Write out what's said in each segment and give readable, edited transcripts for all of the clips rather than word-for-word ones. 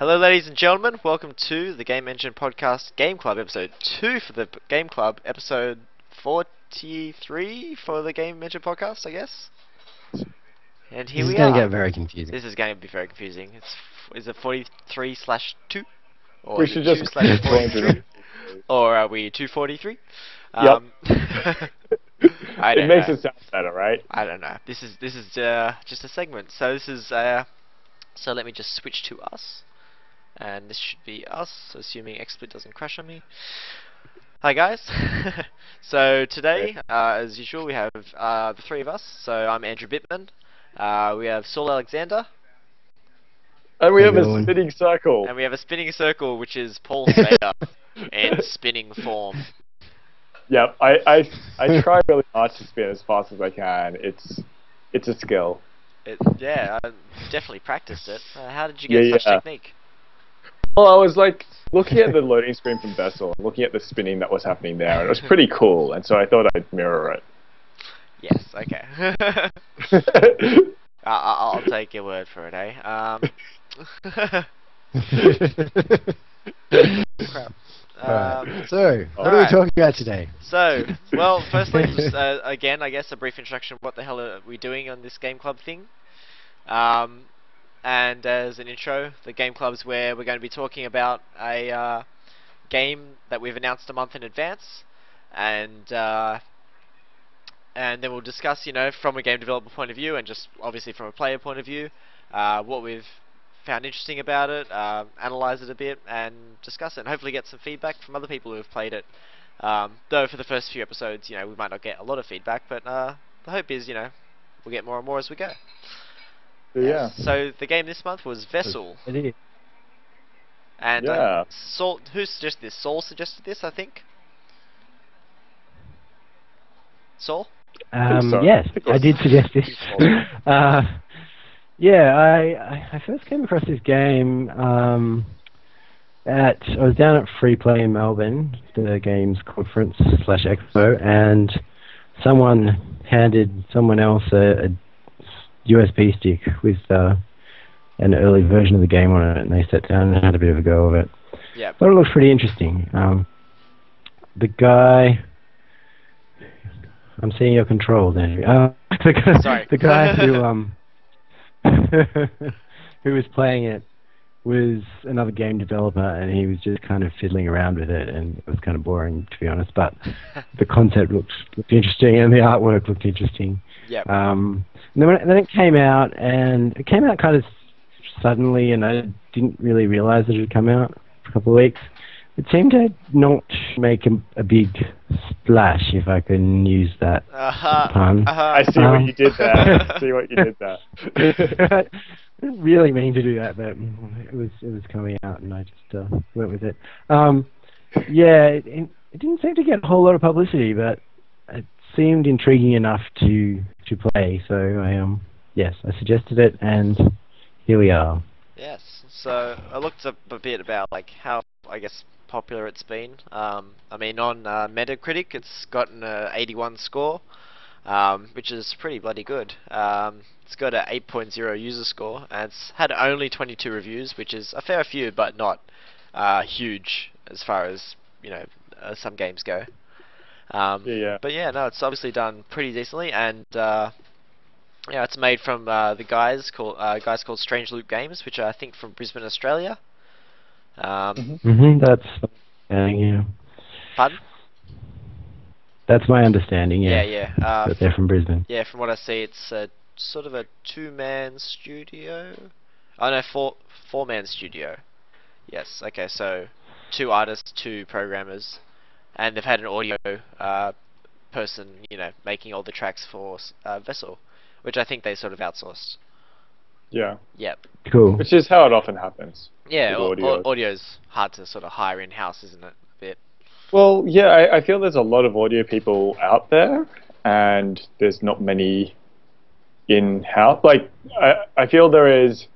Hello, ladies and gentlemen. Welcome to the Game Engine Podcast Game Club, episode 2 for the Game Club, episode 43 for the Game Engine Podcast, I guess. And here we are. This is going to get very confusing. This is going to be very confusing. Is it 43/2? Or we is should it just 2/43? Or are we 243? Yep. It makes it sound better, right? I don't know. This is just a segment. So this is so let me just switch to us. And this should be us, assuming XSplit doesn't crash on me. Hi guys. So today, as usual, we have the three of us. So I'm Andrew Bittman. We have Saul Alexander. And we have a spinning circle. And we have a spinning circle, which is Paul Sztajer in spinning form. Yep, I try really hard to spin as fast as I can. It's a skill. Yeah, I definitely practiced it. How did you get such technique? Well, I was like looking at the loading screen from Vessel and looking at the spinning that was happening there, and it was pretty cool, and so I thought I'd mirror it. Yes, okay. I'll take your word for it, eh? Crap. So, what are we talking about today? So, well, firstly, just, again, I guess a brief introduction. What the hell are we doing on this Game Club thing? And as an intro, the Game Club's where we're going to be talking about a game that we've announced a month in advance, and then we'll discuss, from a game developer point of view, and just obviously from a player point of view, what we've found interesting about it, analyze it a bit, and discuss it, and hopefully get some feedback from other people who have played it. Though for the first few episodes, we might not get a lot of feedback, but the hope is, we'll get more and more as we go. Yeah. So the game this month was Vessel. It is. And Saul, who suggested this? Saul suggested this, I think. Saul? Yes, I did suggest this. Yeah, I first came across this game I was down at Free Play in Melbourne, the games conference / expo, and someone handed someone else a USB stick with an early version of the game on it, and they sat down and had a bit of a go of it. Yeah. But it looks pretty interesting. The guy... I'm seeing your controls, Andrew. Sorry. The guy who was playing it was another game developer, and he was just kind of fiddling around with it, and it was kind of boring, to be honest, but the concept looked interesting, and the artwork looked interesting. Yep. And then it came out, and it came out kind of suddenly, and I didn't really realize that it had come out for a couple of weeks. It seemed to not make a big splash, if I can use that pun. I see what you did there. I see what you did there. I didn't really mean to do that, but it was coming out, and I just went with it. Yeah, it didn't seem to get a whole lot of publicity, but it seemed intriguing enough to play. So I suggested it, and here we are. Yes. So I looked up a bit about how popular it's been. I mean, on Metacritic, it's gotten a 81 score, which is pretty bloody good. It's got a 8.0 user score, and it's had only 22 reviews, which is a fair few, but not huge as far as some games go. But yeah, no, it's obviously done pretty decently, and it's made from the guys called Strange Loop Games, which are, I think, from Brisbane, Australia. That's yeah. Pardon? That's my understanding. Yeah. Yeah. But they're from Brisbane. Yeah, from what I see, it's sort of a two-man studio. Oh no, four-man studio. Yes. Okay, so 2 artists, 2 programmers, and they've had an audio person, making all the tracks for Vessel, which I think they sort of outsourced. Yeah. Yep. Cool. Which is how it often happens. Yeah, audio's hard to sort of hire in-house, isn't it? A bit. Well, yeah, I feel there's a lot of audio people out there, and there's not many in-house. I feel there is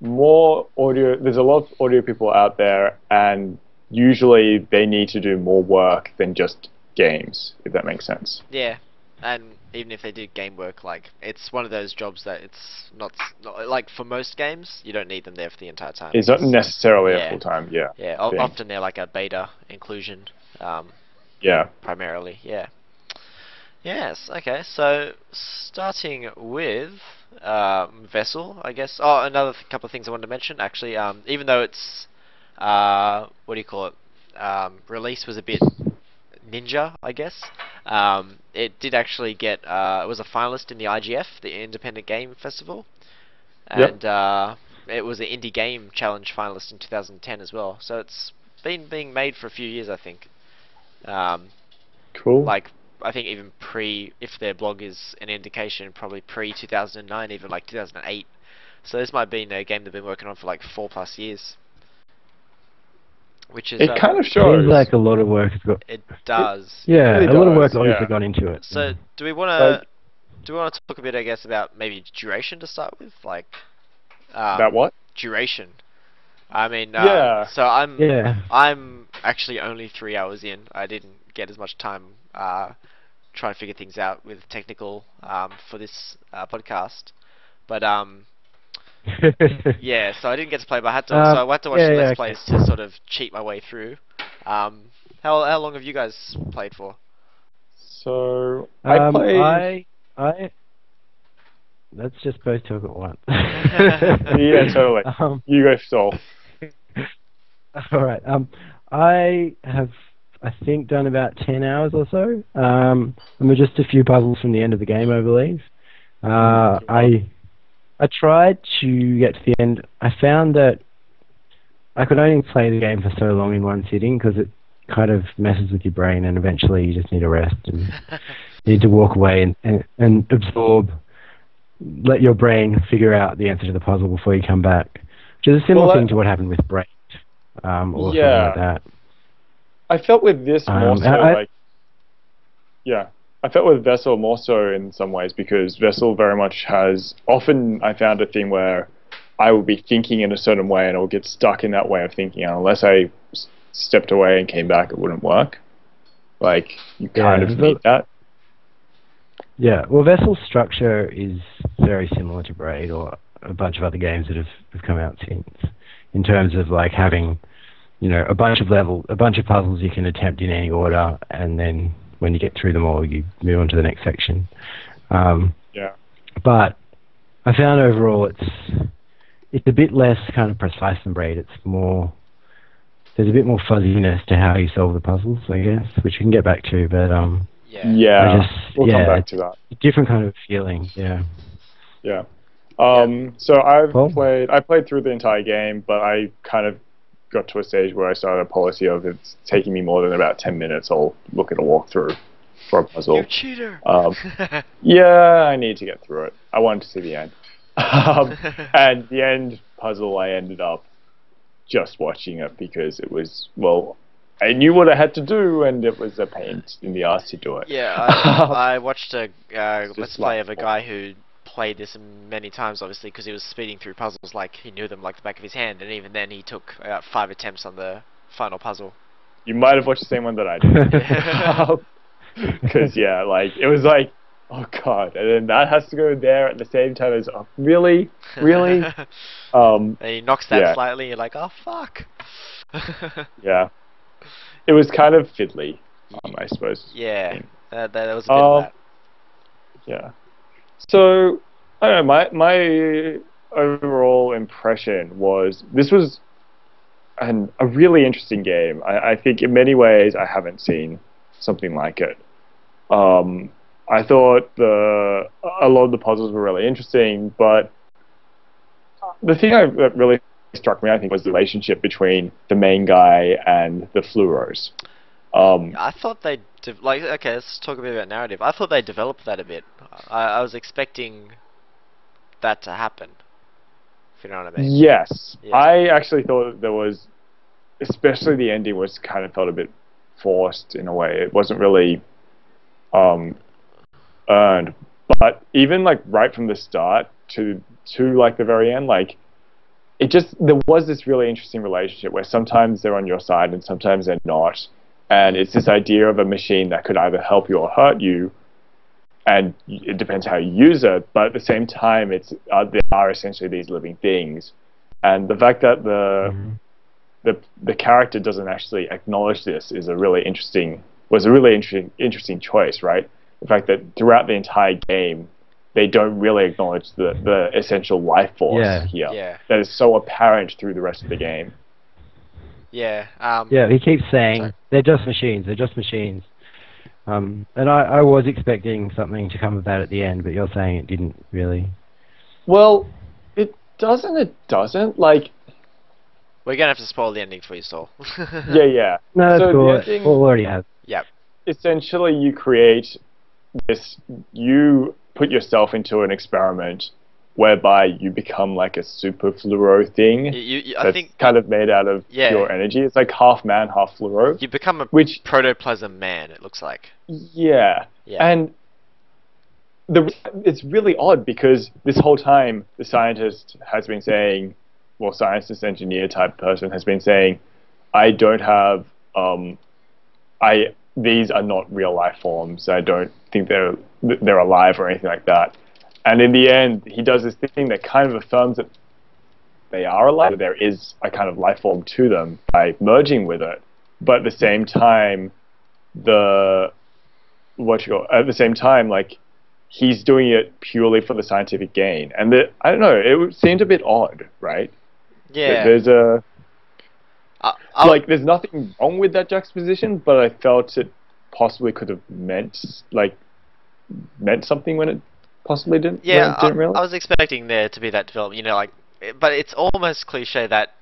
more audio. There's a lot of audio people out there, and usually they need to do more work than just games, if that makes sense. Yeah, and even if they did game work, like it's one of those jobs that it's not like for most games you don't need them there for the entire time. It's not necessarily a Yeah, full-time, yeah. thing. Often they're like a beta inclusion, Yeah. primarily. Yeah. Yes. Okay. So starting with Vessel, I guess. Oh, another couple of things I wanted to mention. Actually, even though it's what do you call it? Release was a bit ninja, I guess. It did actually get. It was a finalist in the IGF, the Independent Game Festival, Yep. and it was an Indie Game Challenge finalist in 2010 as well. So it's been being made for a few years, I think. Um, Cool. like I think even if their blog is an indication, probably pre 2009, even like 2008. So this might have been a game they've been working on for like 4+ years, which is It kind of Seems shows. like a lot of work has got. it does. Yeah, really a lot of work does, obviously yeah. gone into it. So do we want Like, to talk a bit, I guess, about maybe duration to start with, like about what? duration. I mean, Yeah. so Yeah. I'm actually only 3 hours in. I didn't get as much time trying to figure things out with technical for this podcast, but yeah. So I didn't get to play, but I had to. So I had to watch some Let's okay. Plays to sort of cheat my way through. How long have you guys played for? So I played. I let's just both talk at once. Yeah, totally. You go, Saul. All right. I have, I think, done about 10 hours or so. And we're just a few puzzles from the end of the game, I believe. I tried to get to the end. I found that I could only play the game for so long in one sitting because it kind of messes with your brain, and eventually you just need a rest and you need to walk away and absorb, let your brain figure out the answer to the puzzle before you come back. Which is a similar thing to what happened with Brain, or something like that. I felt with this more so I felt with Vessel more so in some ways because Vessel very much has, often I found a thing where I would be thinking in a certain way and I would get stuck in that way of thinking, and unless I stepped away and came back, it wouldn't work. Like, you kind of need that. Yeah, well, Vessel's structure is very similar to Braid or a bunch of other games that have come out since, in terms of like having, you know, a bunch of puzzles you can attempt in any order, and then when you get through them all, you move on to the next section. But I found overall it's a bit less kind of precise than Braid. It's more, there's a bit more fuzziness to how you solve the puzzles, I guess, which we can get back to. But we'll come back to that. A different kind of feeling. Yeah. So I played through the entire game, but I kind of got to a stage where I started a policy of it's taking me more than about 10 minutes. I'll look at a walkthrough for a puzzle. You cheater! I need to get through it. I wanted to see the end. And the end puzzle, I ended up just watching it because it was, well, I knew what I had to do, and it was a pain in the ass to do it. Yeah, I watched a Let's Play of a guy who played this many times, obviously, because he was speeding through puzzles like he knew them like the back of his hand, and even then he took about 5 attempts on the final puzzle. You might have watched the same one that I did. Because, it was like, oh god, and then that has to go there at the same time as, oh, really? Really? And he knocks that slightly, and you're like, oh fuck. It was kind of fiddly, I suppose. Yeah, there was a bit of that. Yeah. So, I don't know, my overall impression was, this was a really interesting game. I think in many ways I haven't seen something like it. I thought a lot of the puzzles were really interesting, but the thing that really struck me, I think, was the relationship between the main guy and the fluoros. I thought they okay, let's talk a bit about narrative. I thought they developed that a bit. I was expecting that to happen, if you know what I mean. Yes. I actually thought there was, especially the ending was kind of felt a bit forced in a way. It wasn't really earned. But even like right from the start to like the very end, like there was this really interesting relationship where sometimes they're on your side and sometimes they're not. And it's this idea of a machine that could either help you or hurt you. and it depends how you use it. But at the same time, they are essentially these living things, and the fact that the character doesn't actually acknowledge this is a really interesting choice, right? The fact that throughout the entire game, they don't really acknowledge the essential life force here. Yeah. That is so apparent through the rest of the game. Yeah. Yeah, he keeps saying sorry. they're just machines. They're just machines. And I was expecting something to come of that at the end, but you're saying it didn't really. Well, it doesn't. It doesn't. Like, We're gonna have to spoil the ending for you, Saul. yeah. No, that's So cool. the ending, We'll already have. Yep. essentially, you create this. You put yourself into an experiment whereby you become like a super fluoro thing I that's think kind of made out of pure energy. It's like half man, half fluoro. you become a which protoplasm man. It looks like. Yeah. And it's really odd because this whole time the scientist has been saying, well, scientist engineer type person has been saying, I don't have these are not real life forms. I don't think they're alive or anything like that. And in the end, he does this thing that kind of affirms that they are alive, that there is a kind of life form to them by merging with it. But at the same time, like, he's doing it purely for the scientific gain. And I don't know, it seemed a bit odd, right? Yeah. There's there's nothing wrong with that juxtaposition, but I felt it possibly could have meant something when it possibly didn't. Yeah, Didn't really. I was expecting there to be that development, but it's almost cliche that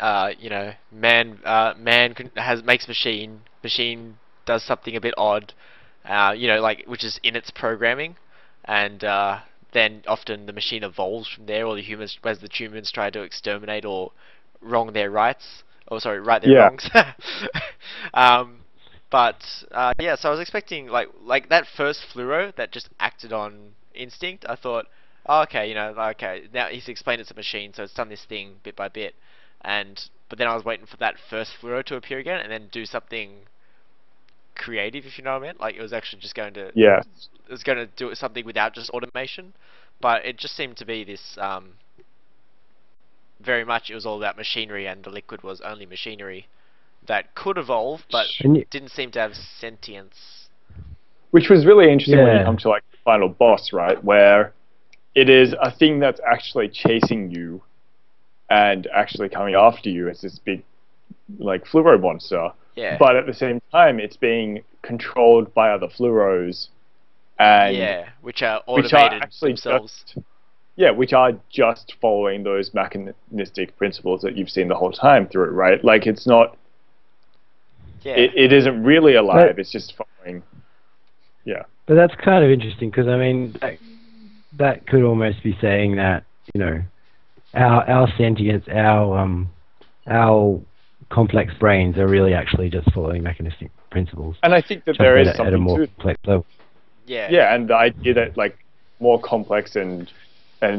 man makes machine does something a bit odd, which is in its programming, and then often the machine evolves from there, or the humans try to exterminate or wrong their rights, right their wrongs. So I was expecting like that first fluoro that just acted on instinct. I thought, oh, okay, now he's explained it's a machine, so it's done this thing bit by bit, but then I was waiting for that first fluoro to appear again and then do something creative, if you know what I mean. Like it was actually just going to do something without just automation, but it just seemed to be this very much it was all about machinery, and the liquid was only machinery that could evolve, but didn't seem to have sentience. Which was really interesting when you come to like the final boss, right? Where it is a thing that's actually chasing you and actually coming after you as this big like fluoro monster. Yeah. But at the same time it's being controlled by other fluoros and which are automated themselves. Which are just following those mechanistic principles that you've seen the whole time through, right? Like it's not it isn't really alive, it's just following. Yeah. But that's kind of interesting because I mean that could almost be saying that, our sentience, our complex brains are really actually just following mechanistic principles. And I think that there is something at a more complex level. Yeah. Yeah, and the idea that like more complex and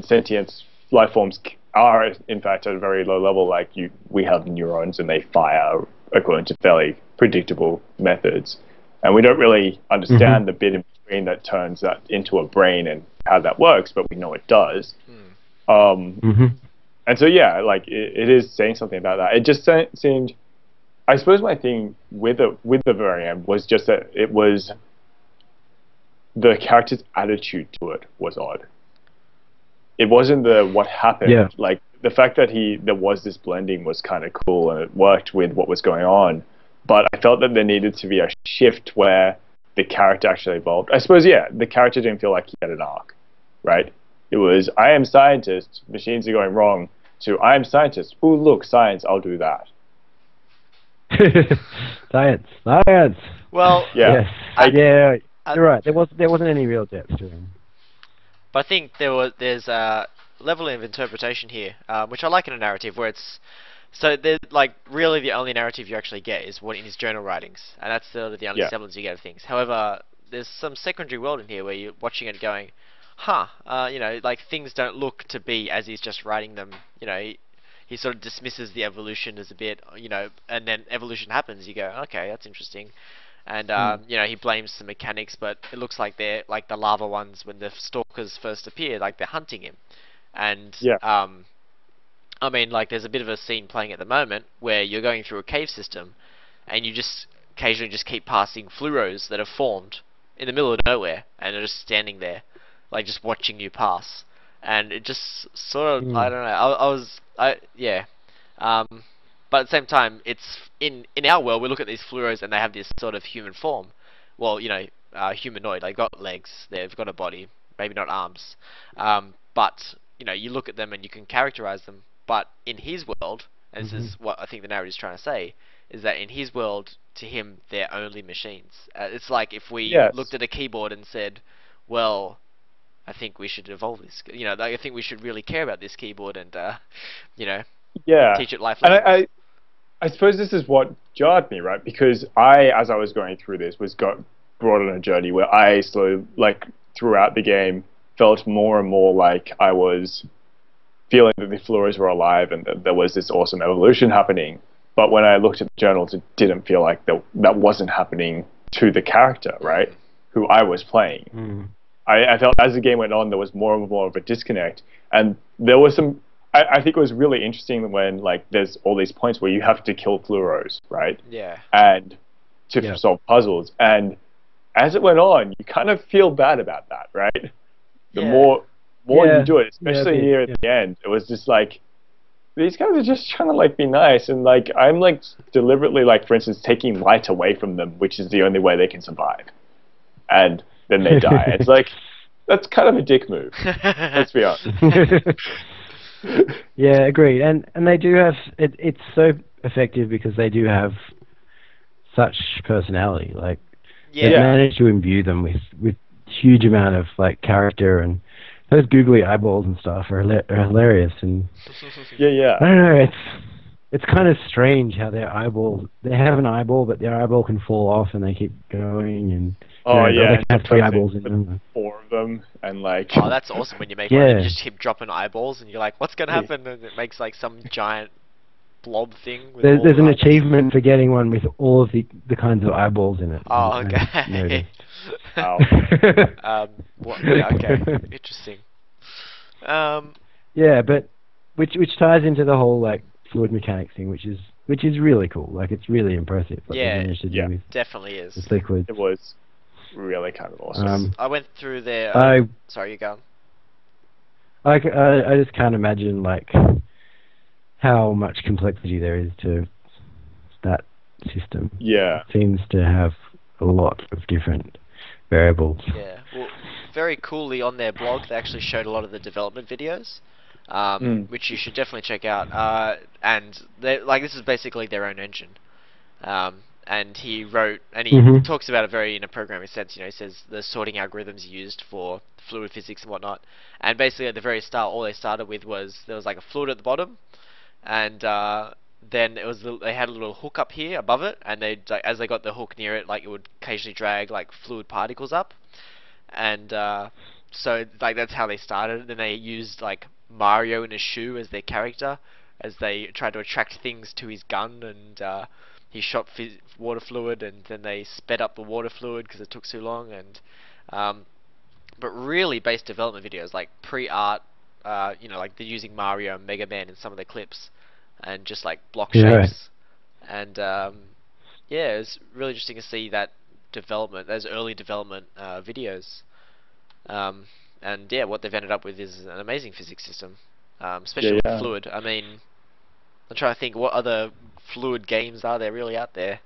sentient life forms are in fact at a very low level. Like we have neurons and they fire according to fairly predictable methods, and we don't really understand the bit in between that turns that into a brain and how that works, but we know it does. And so like it is saying something about that. It just seemed, I suppose my thing with the very end was just that it was the character's attitude to it was odd. It wasn't what happened. Yeah. Like the fact that there was this blending was kind of cool and it worked with what was going on. But I felt that there needed to be a shift where the character actually evolved. I suppose, the character didn't feel like he had an arc, right? It was, I am scientist, machines are going wrong, to I am scientist, ooh, look, science, I'll do that. Science. Well, yes. You're right. There wasn't any real depth to him. But I think there's a level of interpretation here, which I like in a narrative where it's there's like really the only narrative you actually get is what in his journal writings, and that's the only semblance you get of things. However, there's some secondary world in here where you're watching it going, like things don't look to be as he's just writing them. He sort of dismisses the evolution as a bit, and then evolution happens. You go, okay, that's interesting. And you know, he blames the mechanics, but it looks like they're like the lava ones when the stalkers first appear, like they're hunting him. And Yeah. I mean, like there's a bit of a scene playing at the moment where you're going through a cave system, and you just occasionally just keep passing fluoros that have formed in the middle of nowhere, and they're just standing there, like just watching you pass. And it just sort of, I don't know, yeah. But at the same time, it's in our world, we look at these fluoros and they have this sort of human form. Well, you know, humanoid. They've got legs, they've got a body, maybe not arms. But you know, you look at them and you can characterize them. But in his world, and this is what I think the narrator is trying to say, is that in his world, to him, they're only machines. It's like if we looked at a keyboard and said, well, I think we should evolve this. You know, I think we should really care about this keyboard and, you know, teach it life lessons. And I suppose this is what jarred me, right? Because as I was going through this, got brought on a journey where I slowly, like, throughout the game, felt more and more like I was feeling that the fluoros were alive and that there was this awesome evolution happening. But when I looked at the journals, it didn't feel like that wasn't happening to the character, right? Who I was playing. I felt as the game went on, there was more and more of a disconnect. And there was some... I think it was really interesting when, like, there's all these points where you have to kill fluoros, right? Yeah. And to solve puzzles. And as it went on, you kind of feel bad about that, right? The more you do it, especially near at the end, it was just like, these guys are just trying to, like, be nice. And, like, I'm, like, deliberately, like, for instance, taking light away from them, which is the only way they can survive. And then they die. It's like, that's kind of a dick move. Let's be honest. Yeah, agreed. And they do have it's so effective because they do have such personality. Like they manage to imbue them with huge amount of like character, and those googly eyeballs and stuff are hilarious. And yeah. I don't know. It's kind of strange how their eyeball, they have an eyeball, but their eyeball can fall off and they keep going, and they can have 3 eyeballs in them. 4 of them, and like... Oh, that's awesome when you make one and you just keep dropping eyeballs and you're like, what's going to happen? And it makes like some giant blob thing. With there's an achievement for getting one with all of the kinds of eyeballs in it. Oh, okay. Okay, interesting. Yeah, but which ties into the whole like fluid mechanics thing, which is really cool. Like it's really impressive. What they managed to do with definitely is. With liquid. It was really kind of awesome. I went through there. Sorry, you go. I just can't imagine like how much complexity there is to that system. Yeah, it seems to have a lot of different variables. Yeah. Well, very coolly on their blog, they actually showed a lot of the development videos. Which you should definitely check out. And this is basically their own engine. And he wrote, and he talks about it very in a programming sense. You know, he says the sorting algorithms used for fluid physics and whatnot. And basically at the very start, all they started with was there was like a fluid at the bottom, and then it was they had a little hook up here above it, and they as they got the hook near it, like it would occasionally drag like fluid particles up, and so like that's how they started. Then they used like Mario in a shoe as their character, as they tried to attract things to his gun, and he shot water fluid, and then they sped up the water fluid because it took so long. And but really based development videos, like pre-art, you know, like they're using Mario and Mega Man in some of the clips, and just like block shapes. And yeah, it's really interesting to see that development, those early development videos. And yeah, what they've ended up with is an amazing physics system, especially with fluid. I mean, I'm trying to think what other fluid games are there really out there.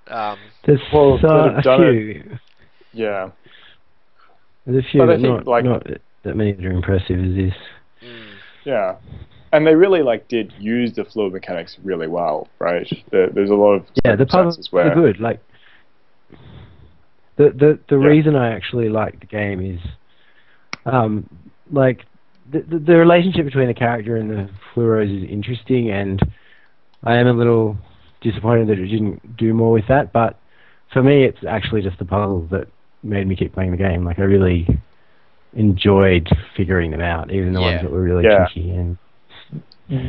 There's a few. Yeah. There's a few, but not that many that are impressive as this. Yeah. And they really did use the fluid mechanics really well, right? There's a lot of the puzzles are good. Like the reason I actually like the game is like the relationship between the character and the fluoros is interesting, and I am a little disappointed that it didn't do more with that. But for me, it's actually just the puzzles that made me keep playing the game. Like I really enjoyed figuring them out, even the ones that were really tricky. And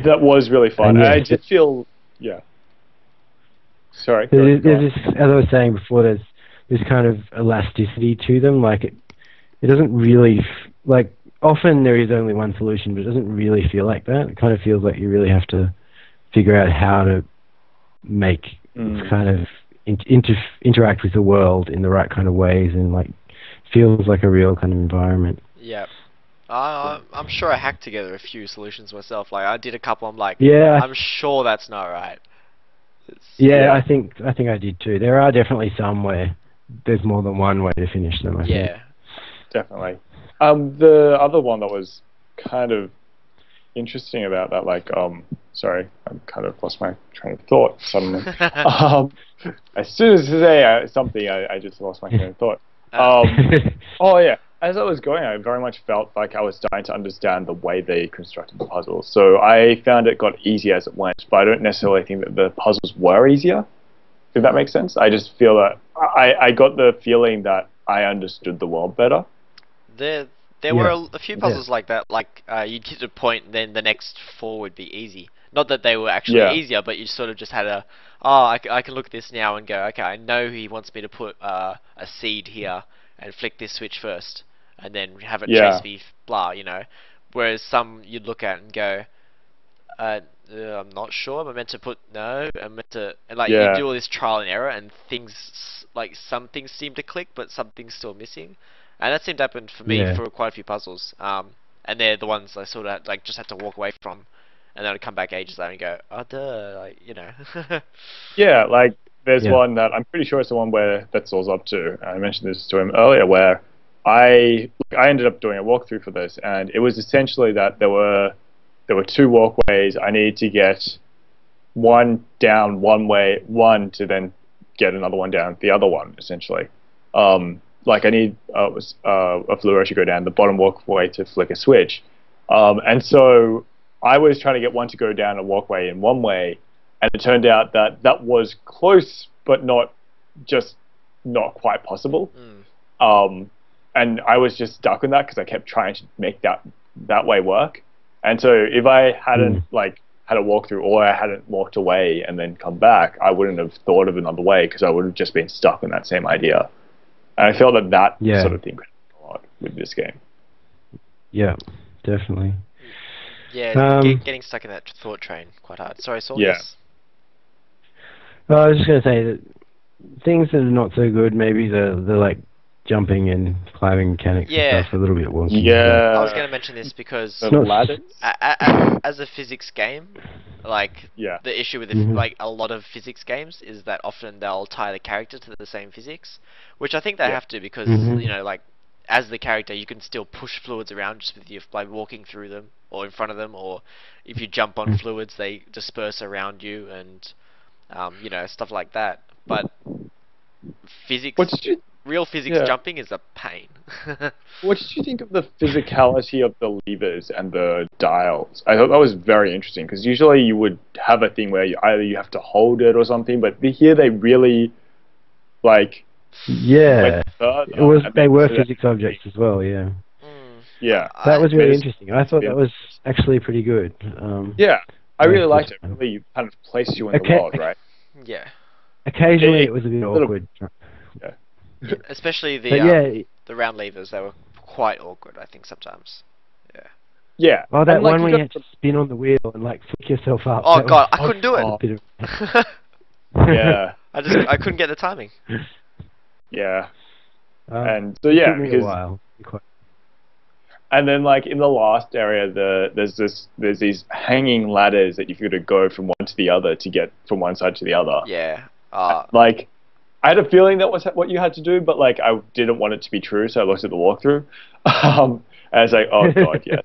that was really fun. And I did feel, Sorry. There's this, as I was saying before, there's this kind of elasticity to them. Like it doesn't really like often there is only one solution, but it doesn't really feel like that. It kind of feels like you really have to figure out how to make kind of interact with the world in the right kind of ways, and like feels like a real kind of environment. Yeah. I'm sure I hacked together a few solutions myself. Like I did a couple. I'm like, Yeah, I'm sure that's not right. yeah, I think I did too. There are definitely some where there's more than one way to finish them. I think. Definitely. The other one that was kind of interesting about that, like, sorry, I kind of lost my train of thought suddenly. As soon as I say something, I just lost my train of thought. Oh yeah, as I was going, I very much felt like I was starting to understand the way they constructed the puzzles. So I found it got easier as it went, but I don't necessarily think that the puzzles were easier. If that makes sense, I just feel that I got the feeling that I understood the world better. There were a few puzzles like that. Like you'd hit a point, then the next four would be easy. Not that they were actually easier, but you sort of just had I can look at this now and go, okay, I know he wants me to put a seed here and flick this switch first, and then have it chase me, blah, you know. Whereas some you'd look at and go, I'm not sure. I'm meant to put no. I'm meant to, and like you do all this trial and error, and things like some things seem to click, but some things still missing. And that seemed to happen for me for quite a few puzzles. And they're the ones I sort of like just had to walk away from, and then I'd come back ages later and go, oh duh, like, you know. Yeah, like there's one that I'm pretty sure it's the one where Betzel's up to. I mentioned this to him earlier, where I ended up doing a walkthrough for this, and it was essentially that there were two walkways. I needed to get one down one way, one to then get another one down the other one, essentially. Like I need a fluoro to go down the bottom walkway to flick a switch, and so I was trying to get one to go down a walkway in one way, and it turned out that that was close but not quite possible. And I was just stuck on that because I kept trying to make that way work. And so if I hadn't like had a walkthrough, or I hadn't walked away and then come back, I wouldn't have thought of another way because I would have just been stuck on that same idea. And I felt that sort of thing could happen a lot with this game. Yeah, definitely. Yeah, getting stuck in that thought train quite hard. Sorry, Saul. Yeah. Yes. Well, I was just going to say that things that are not so good, maybe the like jumping and climbing mechanics and stuff are a little bit wonky. Yeah. I was going to mention this because as a physics game, like the issue with like a lot of physics games is that often they'll tie the character to the same physics, which I think they have to because you know, like as the character you can still push fluids around just with you by walking through them or in front of them, or if you jump on fluids they disperse around you, and you know, stuff like that. But physics, real physics jumping is a pain. What did you think of the physicality of the levers and the dials? I thought that was very interesting because usually you would have a thing where either you have to hold it or something, but here they really like they were physics objects as well. Yeah. Yeah. That was really interesting. I thought that was actually pretty good. I really liked it. It really kind of placed you in the world, right? Yeah. Occasionally it was a bit awkward. Especially the round levers, they were quite awkward, I think, sometimes. Yeah. Oh, that one where you had to spin on the wheel and like flick yourself up. Oh god, I couldn't do it. Yeah. I couldn't get the timing. Yeah. And so yeah, took me a while. And then like in the last area, there's these hanging ladders that you've got to go from one to the other to get from one side to the other. Yeah. Like I had a feeling that was what you had to do, but like I didn't want it to be true, so I looked at the walkthrough. And I was like, oh god, yeah.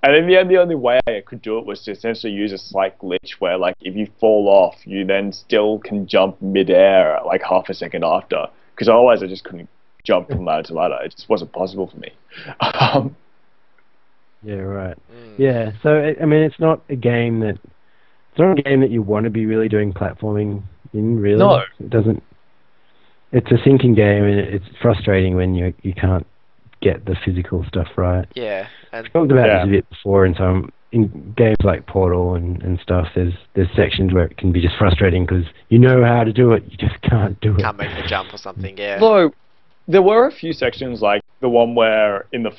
And in the end, the only way I could do it was to essentially use a slight glitch where, like, if you fall off, you then still can jump mid-air like half a second after, because otherwise I just couldn't jump from ladder to ladder. It just wasn't possible for me. Yeah, right. Yeah, so I mean, it's not a game that you want to be really doing platforming in. Really, no, it doesn't. It's a thinking game, and it's frustrating when you can't get the physical stuff right. Yeah, and we talked about this a bit before in some in games like Portal and stuff, there's sections where it can be just frustrating because you know how to do it, you just can't do it. Can't make the jump or something. Yeah. Though there were a few sections like the one where in the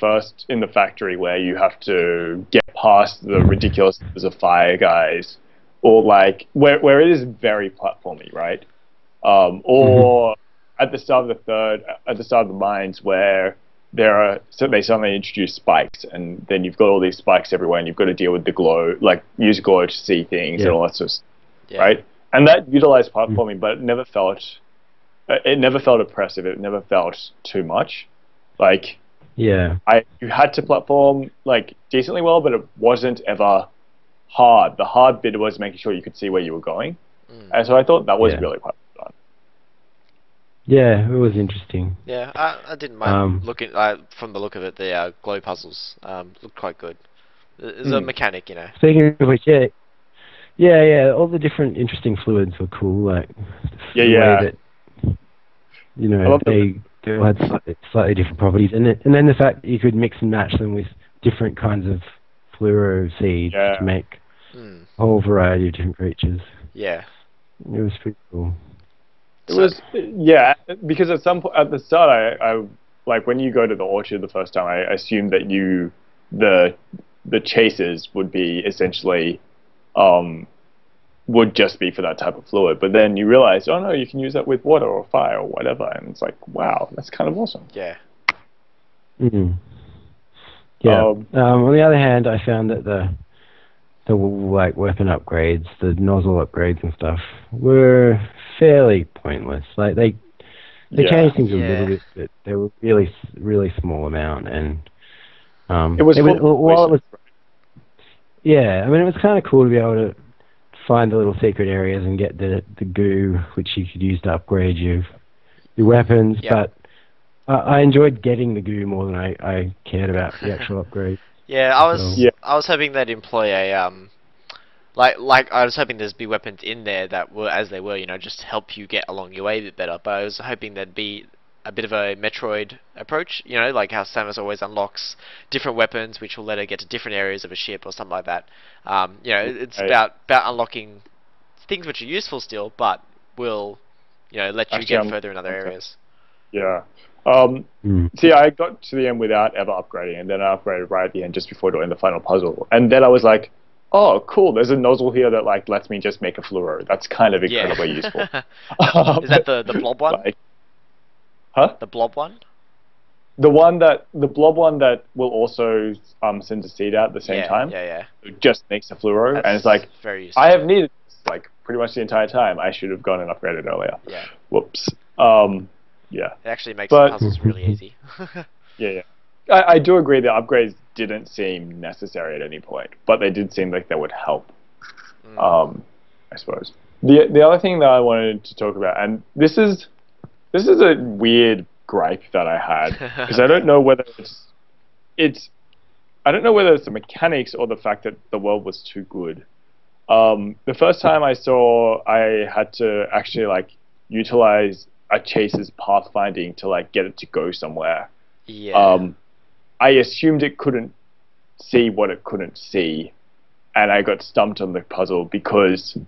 factory where you have to get past the ridiculous numbers of fire guys, or like where it is very platformy, right? Or at the start of the mines where they suddenly introduce spikes, and then you've got all these spikes everywhere, and you've got to deal with the glow, like use glow to see things and all that sort of stuff, right? And that utilized platforming, but it never felt oppressive. It never felt too much. Like you had to platform like decently well, but it wasn't ever hard. The hard bit was making sure you could see where you were going, and so I thought that was really quite fun. Yeah, it was interesting. Yeah, I didn't mind looking from the look of it. The glow puzzles looked quite good. It's a mechanic, you know. Speaking of which, yeah, all the different interesting fluids were cool. Like the way that they all had slightly different properties, and then the fact that you could mix and match them with different kinds of fluoro seeds to make a whole variety of different creatures. Yeah, it was pretty cool. It was, because at the start, I like when you go to the orchard the first time, I assumed that the chases would be essentially, would just be for that type of fluid. But then you realize, oh no, you can use that with water or fire or whatever, and it's like, wow, that's kind of awesome. Yeah. Yeah. On the other hand, I found that the like weapon upgrades, the nozzle upgrades and stuff were fairly pointless. Like they changed things a little bit, but they were really small amount, and I mean, it was kind of cool to be able to find the little secret areas and get the goo, which you could use to upgrade your weapons. But I enjoyed getting the goo more than I cared about the actual upgrade. Yeah, I was hoping they'd employ a like I was hoping there'd be weapons in there that were as they were, you know, just to help you get along your way a bit better. But I was hoping there'd be a bit of a Metroid approach, you know, like how Samus always unlocks different weapons, which will let her get to different areas of a ship or something like that. You know, it's about unlocking things which are useful still, but will, you know, let you get further in other areas. Yeah. See, I got to the end without ever upgrading, and then I upgraded right at the end just before doing the final puzzle. And then I was like, oh, cool, there's a nozzle here that like lets me just make a fluoro. That's kind of incredibly useful. Is that the blob one? Like, huh? The blob one? The blob one that will also send a seed out at the same time. Yeah. It just makes a fluoro, and it's like, very useful. I have needed this like pretty much the entire time. I should have gone and upgraded earlier. Yeah. Whoops. Yeah. It actually makes the puzzles really easy. Yeah. I do agree that upgrades didn't seem necessary at any point, but they did seem like they would help. I suppose. The other thing that I wanted to talk about, and this is a weird gripe that I had, because I don't know whether I don't know whether it's the mechanics or the fact that the world was too good. The first time I had to actually like utilize a chase's pathfinding to like get it to go somewhere. Yeah. I assumed it couldn't see what it couldn't see, and I got stumped on the puzzle because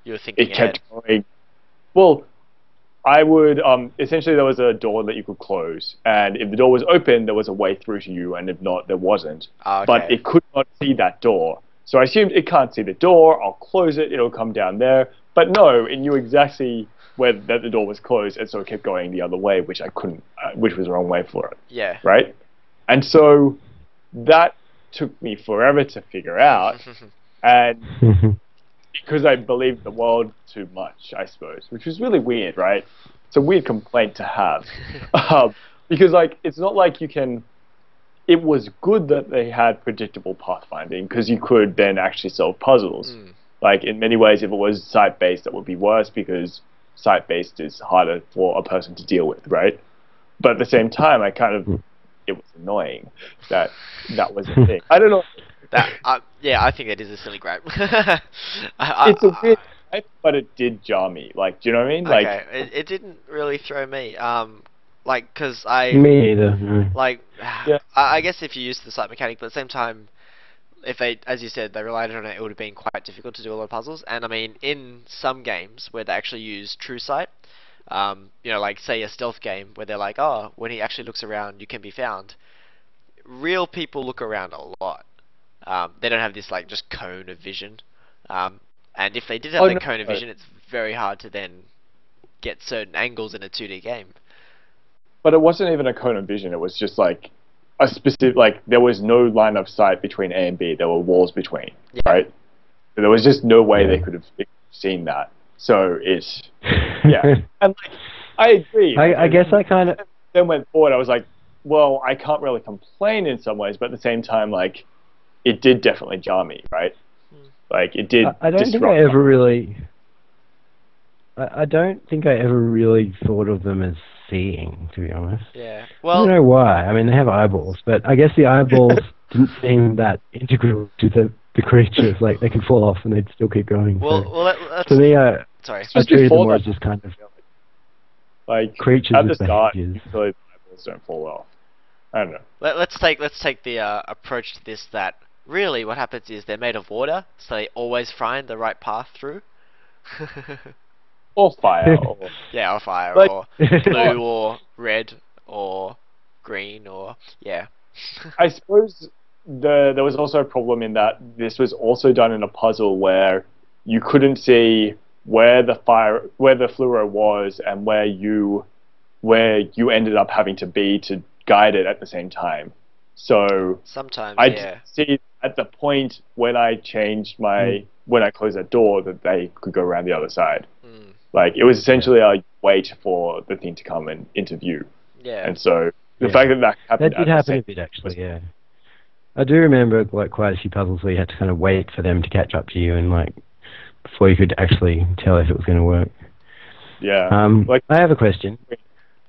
you were thinking it kept going. Well, I would essentially there was a door that you could close, and if the door was open, there was a way through to you, and if not, there wasn't. Okay. But it could not see that door, so I assumed it can't see the door. I'll close it; it'll come down there. But no, it knew exactly where that the door was closed, and so it kept going the other way, which I couldn't, which was the wrong way for it. Yeah. Right. And so that took me forever to figure out, and because I believed the world too much, I suppose, which was really weird, right? It's a weird complaint to have, because like it's not like you can. It was good that they had predictable pathfinding because you could then actually solve puzzles. Like in many ways, if it was site-based, that would be worse because site-based is harder for a person to deal with, right? But at the same time, I kind of it was annoying that was a thing. I don't know. Yeah, I think that is a silly gripe. It's a weird gripe, but it did jar me. Like, do you know what I mean? Okay, like, it didn't really throw me. Like, because Me either. like, I guess if you use the site mechanic, but at the same time, if they, as you said, they relied on it, it would have been quite difficult to do a lot of puzzles. And I mean, in some games where they actually use true sight, you know, like say a stealth game where they're like, oh, when he actually looks around, you can be found. Real people look around a lot. They don't have this like just cone of vision. And if they did have Oh, the no, cone of vision, it's very hard to then get certain angles in a 2D game. but it wasn't even a cone of vision. It was just like a specific, like there was no line of sight between A and B. There were walls between, Yeah. right? There was just no way Yeah. they could have seen that. So it's, yeah. And like, I agree. I guess I kind of... Then went forward, I was like, well, I can't really complain in some ways, but at the same time, like, it did definitely jar me, right? Like, it did I don't think I ever really... I don't think I ever really thought of them as seeing, to be honest. Yeah. I Well, don't know why. I mean, they have eyeballs, but I guess the eyeballs didn't seem that integral to the creatures. Like, they could fall off and they'd still keep going. well, So, well. Let's. to me, I Sorry. Just treated them before more that- as just kind of like, creatures at the with start, behaviors. usually the eyeballs don't fall off. I don't know. Let's take the approach to this that really what happens is they're made of water, so they always find the right path through. Or fire, or... Yeah, or fire, Like- or blue, or red, or green, or yeah. I suppose there was also a problem in that this was also done in a puzzle where you couldn't see where the fluoro was and where you ended up having to be to guide it at the same time. So Sometimes, I yeah. didn't see at the point when I changed when I closed that door that they could go around the other side. Mm. Like, it was essentially a wait for the thing to come and into view. Yeah. And so the Yeah. fact that happened That did happen a bit, actually, yeah. I do remember like quite a few puzzles where you had to kind of wait for them to catch up to you and like before you could actually tell if it was going to work. Yeah. I have a question.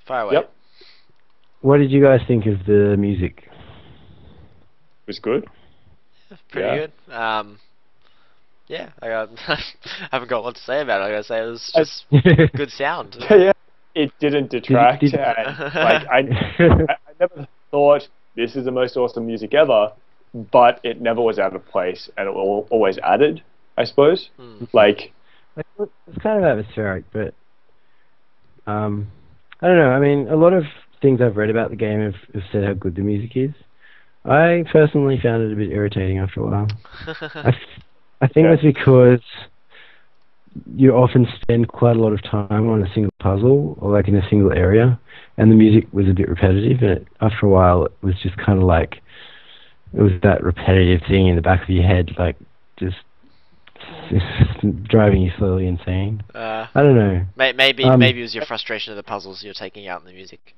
Fire away. Yep. What did you guys think of the music? It was good. Pretty Yeah. good. Yeah, I haven't got a lot to say about it. I gotta say it was just good sound. Yeah. It didn't detract. Did- and, like, I never thought this is the most awesome music ever, but it never was out of place, and it always added, I suppose. Like, It's kind of atmospheric, but I don't know. I mean, a lot of things I've read about the game have said how good the music is. I personally found it a bit irritating after a while. I think Yeah. that's because you often spend quite a lot of time on a single puzzle or like in a single area, and the music was a bit repetitive, and after a while it was just kind of like it was that repetitive thing in the back of your head, like just driving you slowly insane. I don't know. Maybe it was your frustration of the puzzles you're taking out in the music.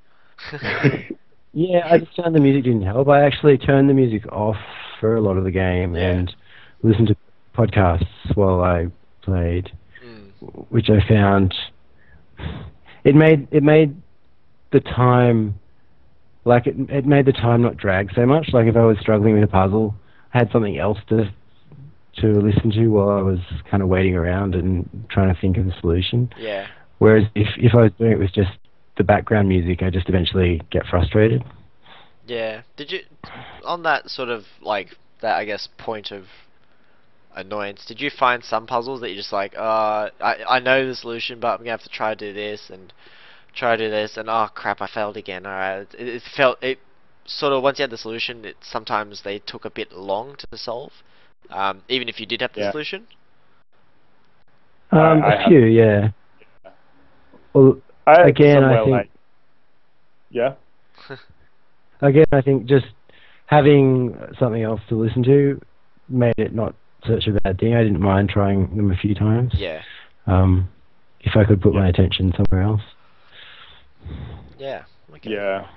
Yeah, I just found the music didn't help. I actually turned the music off for a lot of the game and listened to podcasts while I played, which I found it made the time it made the time not drag so much. Like if I was struggling with a puzzle, I had something else to listen to while I was kind of waiting around and trying to think of the solution. Yeah. Whereas if I was doing it with just the background music, I just eventually get frustrated. Yeah. Did you, on that sort of like that, I guess, point of annoyance, did you find some puzzles that you're just like, I know the solution, but I'm gonna have to try to do this and try to do this, and oh crap, I failed again. Alright, it felt sort of once you had the solution, sometimes they took a bit long to solve, even if you did have the solution. A few, yeah. Well, I again, I think. Yeah. Again, I think just having something else to listen to made it not such a bad thing. I didn't mind trying them a few times. Yeah. If I could put my attention somewhere else. Yeah. Okay. Yeah.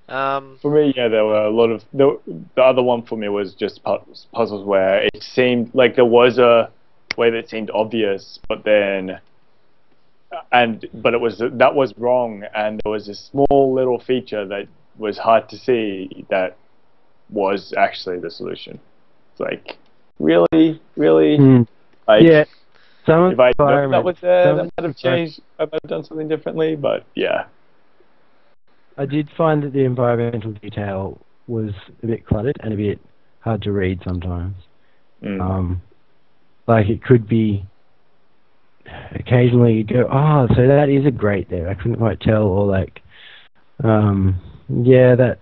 For me, yeah, there were a lot of the other one for me was just puzzles where it seemed like there was a way that seemed obvious, but then that was wrong, and there was a small little feature that was hard to see that was actually the solution. It's like, really, like, yeah. If I knew that was there, that might have changed. I might have done something differently, but yeah. I did find that the environmental detail was a bit cluttered and a bit hard to read sometimes. Mm. Like it could be occasionally you go, oh, so that is a grate there. I couldn't quite tell, or like, yeah, that's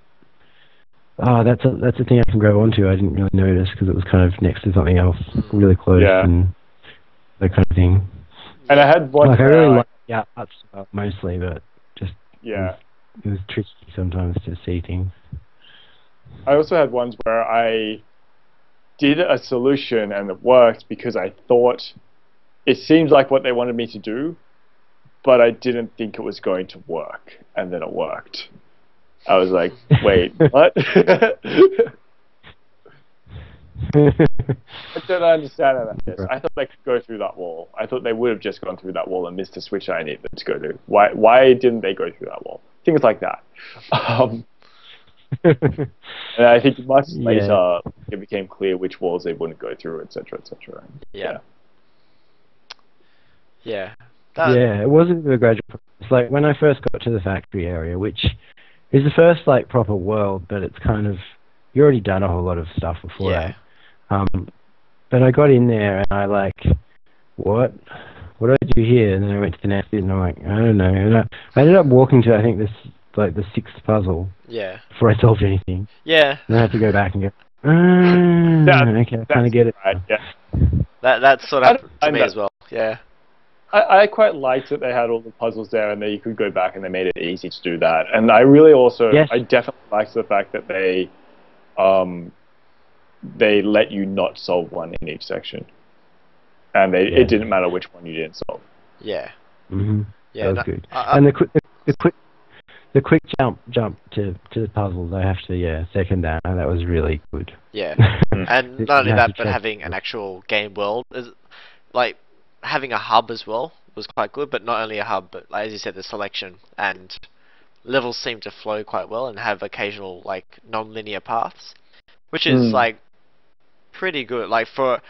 a thing I can grow onto. I didn't really notice because it was kind of next to something else, really close, and that kind of thing. And I had one. Like I really like the art style mostly, but just yeah. it was tricky sometimes to see things. I also had ones where I did a solution and it worked because I thought it seemed like what they wanted me to do, but I didn't think it was going to work, and then it worked. I was like, wait, what? I don't understand how that is. I thought they could go through that wall. I thought they would have just gone through that wall and missed the switch I needed to go to. Why didn't they go through that wall? Things like that. And I think much later it became clear which walls they wouldn't go through, etc., etc. Yeah. Yeah, it wasn't a gradual process. Like when I first got to the factory area, which is the first like proper world, but it's kind of you already done a whole lot of stuff before that. But I got in there and I like, what do I do here? And then I went to the next bit and I'm like, I don't know. And I ended up walking to I think this like the 6th puzzle. Yeah. Before I solved anything. Yeah. And I had to go back and go. Okay, I kind of get it. Right, yeah. That's sort of happened to me as well. Yeah. I quite liked that they had all the puzzles there and that you could go back and they made it easy to do that. And I really also, I definitely liked the fact that they let you not solve one in each section. And it didn't matter which one you didn't solve. Yeah. Mm-hmm. Yeah, that was good. And the quick jump to the puzzles, I have to second that. That was really good. Yeah. And not only that, but having an actual game world is like having a hub as well was quite good. But not only a hub, but like, as you said, the selection and levels seem to flow quite well and have occasional like non-linear paths, which is like pretty good. Like for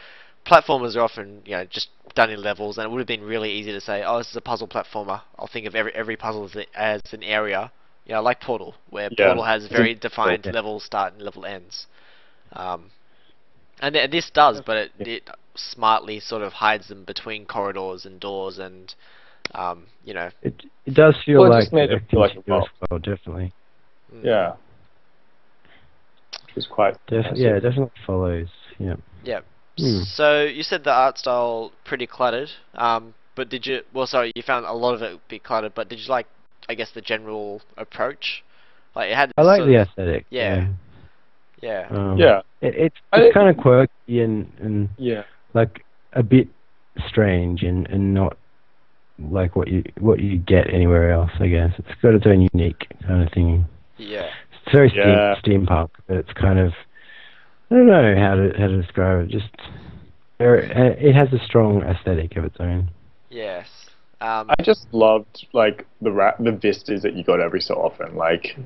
platformers are often just done in levels, and it would have been really easy to say, oh, this is a puzzle platformer. I'll think of every puzzle as an area, like Portal, where Portal has very defined level start and level ends. And this does, but it smartly sort of hides them between corridors and doors, and it does feel like a continuous world, definitely. Yeah. It was quite it definitely follows. Yeah. Yeah. So you said the art style pretty cluttered, but did you? Well, sorry, you found a lot of it be cluttered, but did you like, I guess, the general approach? Like it had. I like the aesthetic. Yeah. It's kind of quirky and like a bit strange and not like what you get anywhere else. I guess it's got its own unique kind of thing. Yeah. It's very steampunk, but it's kind of. I don't know how to describe it. Just it has a strong aesthetic of its own. Yes. I just loved like the vistas that you got every so often, like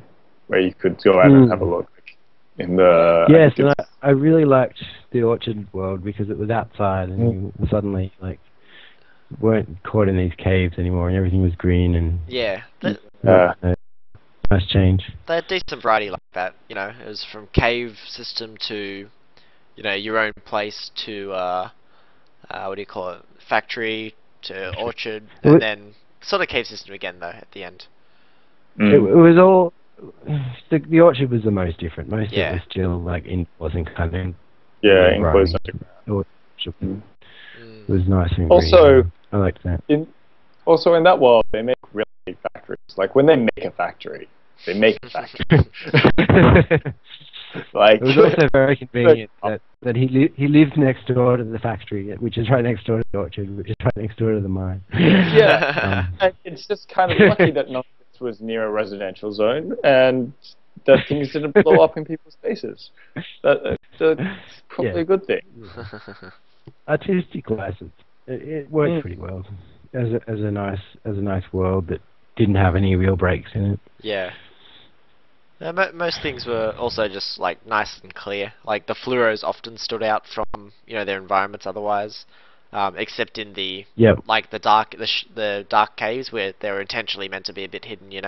where you could go out and have a look in the. Yes, and I really liked the orchard world because it was outside, and you suddenly like weren't caught in these caves anymore, and everything was green and. Yeah. Nice change. They had decent variety like that. It was from cave system to, your own place to, what do you call it? Factory to orchard, and then sort of cave system again though at the end. It was all. The orchard was the most different. Most of it was still like indoors and kind of. Yeah, enclosed. It was nice and also, green. I liked that. Also, in that world, they make really big factories. Like when they make a factory. They make a factory. Like, it was also very convenient that he lived next door to the factory, which is right next door to the orchard, which is right next door to the mine. Yeah, and it's just kind of lucky that none of this was near a residential zone and that things didn't blow up in people's faces. That's probably a good thing. Artistic license. It worked pretty well as a nice world that didn't have any real breaks in it. Yeah. Most things were also just like nice and clear. Like the fluoros often stood out from their environments otherwise, except in the like the dark caves where they were intentionally meant to be a bit hidden. You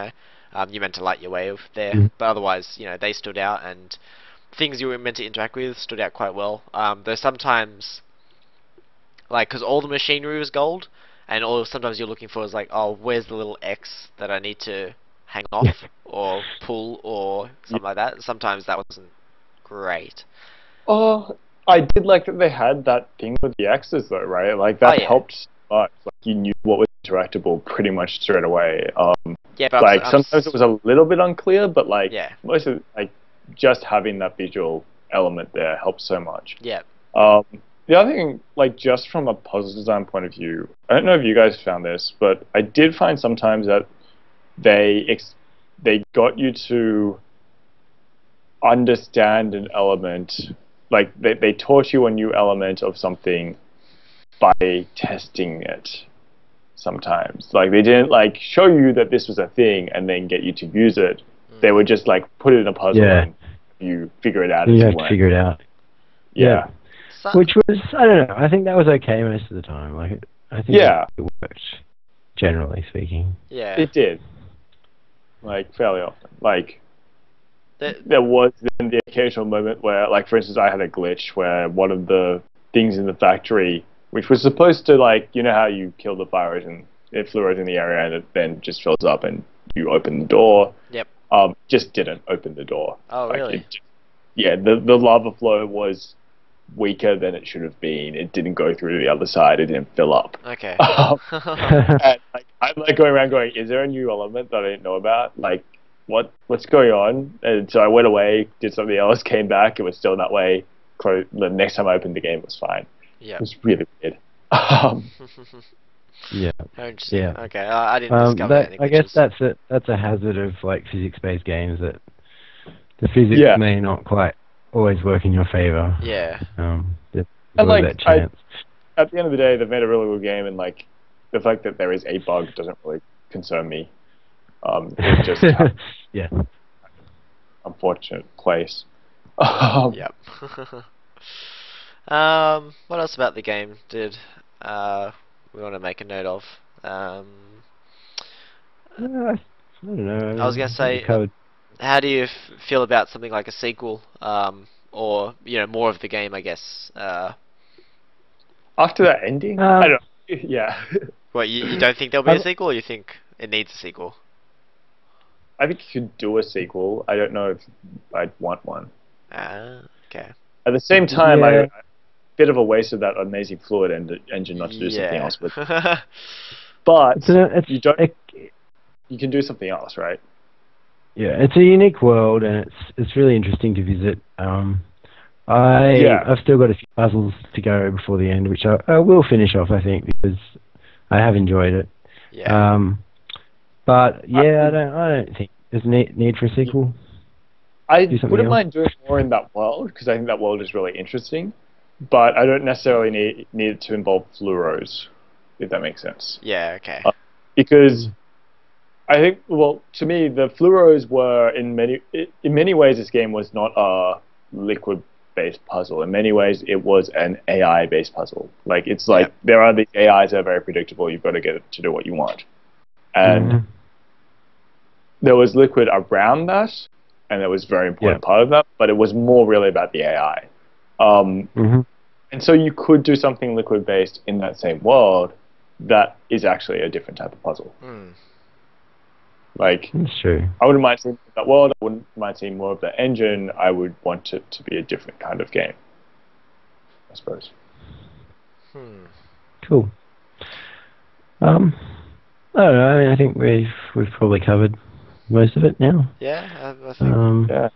meant to light your way there, but otherwise they stood out, and things you were meant to interact with stood out quite well. There's sometimes, like, because all the machinery was gold, and all sometimes you're looking for is like, oh, where's the little X that I need to hang off or pull or Yeah. something like that. Sometimes that wasn't great. Oh, I did like that they had that thing with the X's though, right? Like Oh that yeah, helped so much. Like you knew what was interactable pretty much straight away. yeah, but Like sometimes it was a little bit unclear, but like yeah, most of like just having that visual element there helps so much. yeah. Um, the other thing, like just from a puzzle design point of view, I don't know if you guys found this, but I did find sometimes that they got you to understand an element, like they taught you a new element of something by testing it. Sometimes, like they didn't like show you that this was a thing and then get you to use it. They would just like put it in a puzzle and you figure it out as You you have to went. figure it out. Yeah. Which was, I don't know, I think that was okay most of the time. Like, I think Yeah. it worked, generally speaking. Yeah. It did. Like, fairly often. Like, The- there was then the occasional moment where, like, for instance, I had a glitch where one of the things in the factory, which was supposed to, like, you know how you kill the fires and it fluoresces in the area and it then just fills up and you open the door. Yep. Just didn't open the door. Oh, Like, really? Yeah, the lava flow was weaker than it should have been. It didn't go through to the other side. It didn't fill up. Okay. And like, I'm like going around going, is there a new element that I didn't know about? Like, what's going on? And so I went away, did something else, came back. It was still that way. The next time I opened the game, it was fine. Yeah. It was really weird. Yeah. How interesting. Yeah. Okay, I didn't discover any I guess glitches. that's a hazard of like physics-based games, that the physics Yeah. may not quite always work in your favor. Yeah. There's And always like, that chance. at the end of the day, they've made a really good game, and like the fact that there is a bug doesn't really concern me. It's just Yeah. unfortunate place. Yep. What else about the game did we want to make a note of? I don't know. I was gonna say, how do you feel about something like a sequel, or more of the game, I guess? After that ending, I don't. Yeah. What, you don't think there'll be a sequel, or you think it needs a sequel? I think you could do a sequel. I don't know if I'd want one. Okay. At the same time, Yeah. bit of a waste of that amazing fluid engine not to do something else with. Yeah. But It's you don't. You can do something else, right? Yeah, it's a unique world, and it's really interesting to visit. I've still got a few puzzles to go before the end, which I will finish off, I think, because I have enjoyed it. Yeah. But yeah, I don't think there's need for a sequel. I wouldn't mind doing more in that world, because I think that world is really interesting. But I don't necessarily need it to involve fluoros, if that makes sense. Yeah. Okay. Because I think, well, to me, the fluoros were in many ways this game was not a liquid-based puzzle. In many ways, it was an AI-based puzzle. Like it's like there are these AIs that are very predictable. You've got to get it to do what you want, and there was liquid around that, and it was a very important part of that. But it was more really about the AI. And so you could do something liquid-based in that same world that is actually a different type of puzzle. Like, that's true. I wouldn't mind seeing that world. I wouldn't mind seeing more of the engine. I would want it to be a different kind of game, I suppose. Cool. I don't know. I mean, I think we've probably covered most of it now. Yeah, I think. Yeah.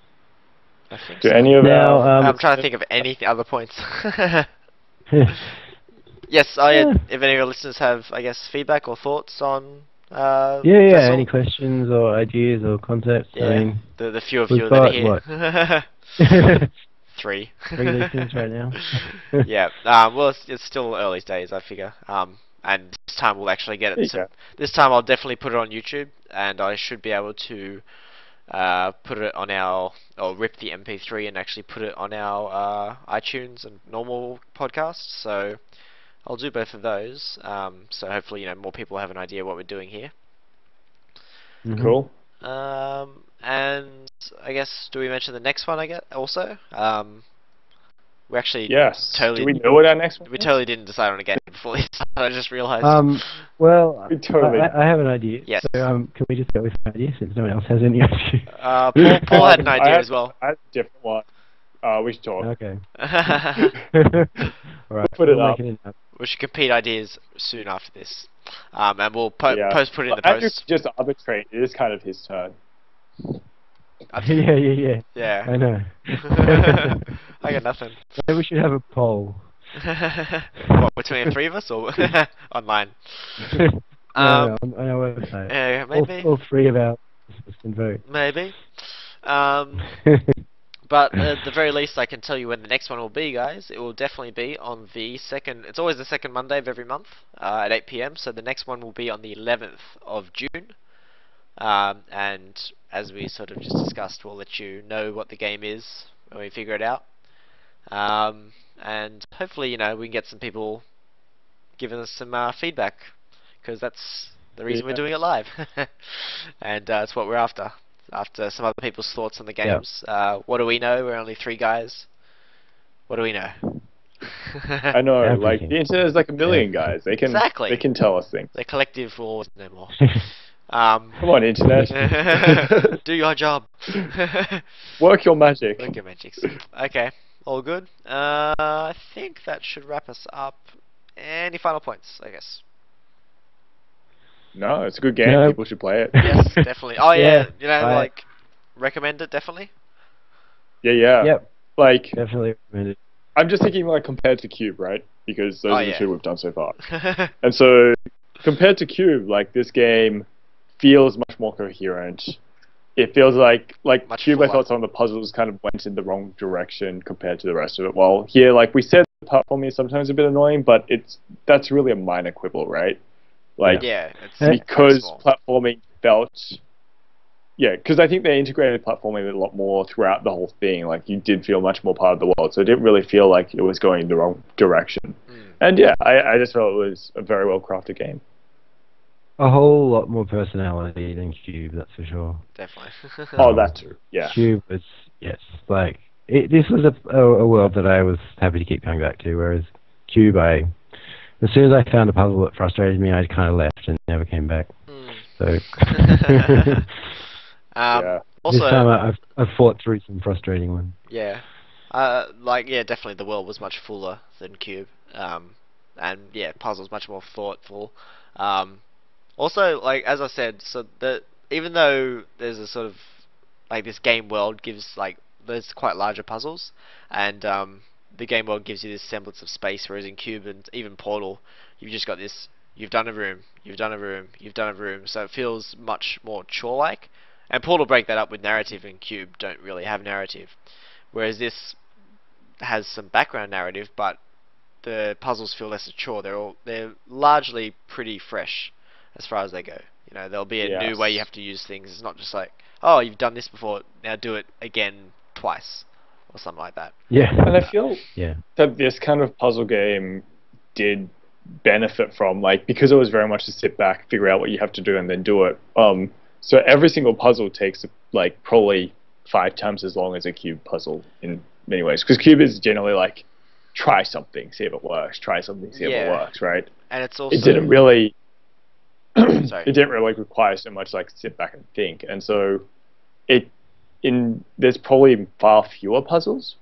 I think Do so. any of Now, I'm trying to think of any other points. Yes, if any of your listeners have, I guess, feedback or thoughts on Vessel? Any questions or ideas or concepts? Yeah, I mean, the few of we've you that are got, here. Three. 3 listeners right now. Yeah. Well, it's still early days, I figure. And this time we'll actually get it. Yeah. This time I'll definitely put it on YouTube, and I should be able to put it on or rip the MP3 and actually put it on our iTunes and normal podcasts. So I'll do both of those. So hopefully, more people have an idea what we're doing here. Cool. And I guess, do we mention the next one? I guess also. We actually Yes. totally Do we know what our next one we is? totally didn't decide on a game before this. I just realised. Well, We totally. I have an idea. Yes. So, can we just go with an idea since no one else has any idea? Paul had an idea as well. I had a different one. We should talk. Okay. Alright, Put it we'll up. make it up. We should compete ideas soon after this. And we'll put it in the Andrew post. just arbitrate. It is kind of his turn. Yeah. Yeah. I know. I got nothing. Maybe we should have a poll. What, between the three of us or online? No, on our website. Yeah, maybe. All three of our can vote. Maybe. But at the very least, I can tell you when the next one will be, guys. It will definitely be on the second. It's always the second Monday of every month at 8 p.m. So the next one will be on the 11th of June. And as we sort of just discussed, we'll let you know what the game is when we figure it out. And hopefully, we can get some people giving us some feedback, because that's the reason we're doing it live. And it's what we're after. After some other people's thoughts on the games. What do we know? We're only three guys. What do we know? I know, Everything. like the internet is like a million guys. They can They can tell us things. The collective will know more. Come on, internet. Do your job. Work your magic. Work your magics. Okay, all good. I think that should wrap us up. Any final points, I guess? No, it's a good game. No. People should play it. Yes, definitely. Oh yeah, right. recommend it, definitely. Yeah. Yep. Like, Definitely recommend it. I'm just thinking like compared to Cube, right? Because those are the yeah. two we've done so far. And so, compared to Cube, like this game feels much more coherent. It feels like Much Cube, fuller. I thought some of the puzzles kind of went in the wrong direction compared to the rest of it. Well, here, like we said, the platforming is sometimes a bit annoying, but that's really a minor quibble, right? Like, Yeah, it's because small. platforming felt... Yeah, because I think they integrated platforming a lot more throughout the whole thing. Like, you did feel much more part of the world, so it didn't really feel like it was going the wrong direction. And yeah, I just felt it was a very well-crafted game. A whole lot more personality than Cube, that's for sure. Definitely. Oh, that too, yeah. Cube was, yes, like, this was a world that I was happy to keep coming back to, whereas Cube, as soon as I found a puzzle that frustrated me, I kind of left and never came back. So, Yeah. Also, this time I've fought through some frustrating ones. yeah. Definitely the world was much fuller than Cube. And yeah, puzzles much more thoughtful. Also, like as I said, so that even though there's a sort of like this game world gives like there's quite larger puzzles, and the game world gives you this semblance of space, whereas in Cube and even Portal, you've just got this. You've done a room, you've done a room, you've done a room, so it feels much more chore-like. And Portal break that up with narrative, and Cube don't really have narrative. Whereas this has some background narrative, but the puzzles feel less a chore. They're largely pretty fresh as far as they go. There'll be a new way you have to use things. It's not just like, oh, you've done this before, now do it again twice, or something like that. Yeah. And I feel Yeah. that this kind of puzzle game did benefit from, like, because it was very much to sit back, figure out what you have to do, and then do it. So every single puzzle takes, like, probably 5 times as long as a Cube puzzle in many ways. Because Cube is generally like, try something, see if it works. Try something, see if it works, right? And it's also... It didn't really... Sorry. It didn't really require so much, like, sit back and think. And so there's probably far fewer puzzles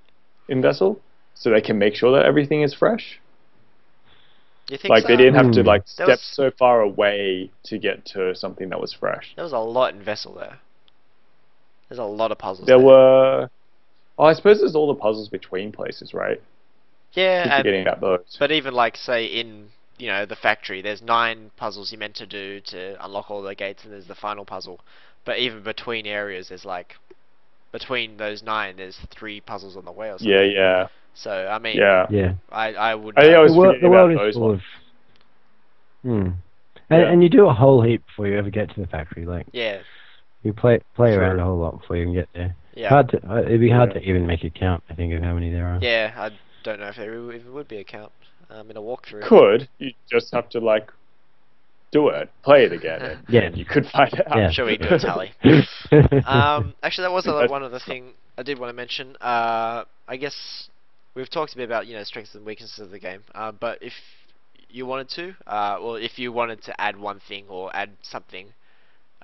in Vessel, so they can make sure that everything is fresh. You think Like, so? they didn't have to, like, There step was- so far away to get to something that was fresh. There was a lot in Vessel there. There's a lot of puzzles There were... Oh, I suppose there's all the puzzles between places, right? Yeah, Keep forgetting about those. but even like say in the factory, there's 9 puzzles you're meant to do to unlock all the gates, and there's the final puzzle. But even between areas, there's like between those 9, there's 3 puzzles on the way or something. Yeah. So I mean, Yeah. Yeah. I would. I think I was The world forgetting about is those full ones. of... Yeah. And you do a whole heap before you ever get to the factory. Like, Yeah. you play True. around a whole lot before you can get there. Yeah. It'd be hard to even make a count, I think, of how many there are. Yeah, I don't know if there even would be a count in a walkthrough. Could. You just have to, like, do it, play it again, and Yeah. you could find out. Yeah. Sure, we do a tally. Actually, that was one other thing I did want to mention. I guess we've talked a bit about strengths and weaknesses of the game. But if you wanted to, or if you wanted to add one thing or add something,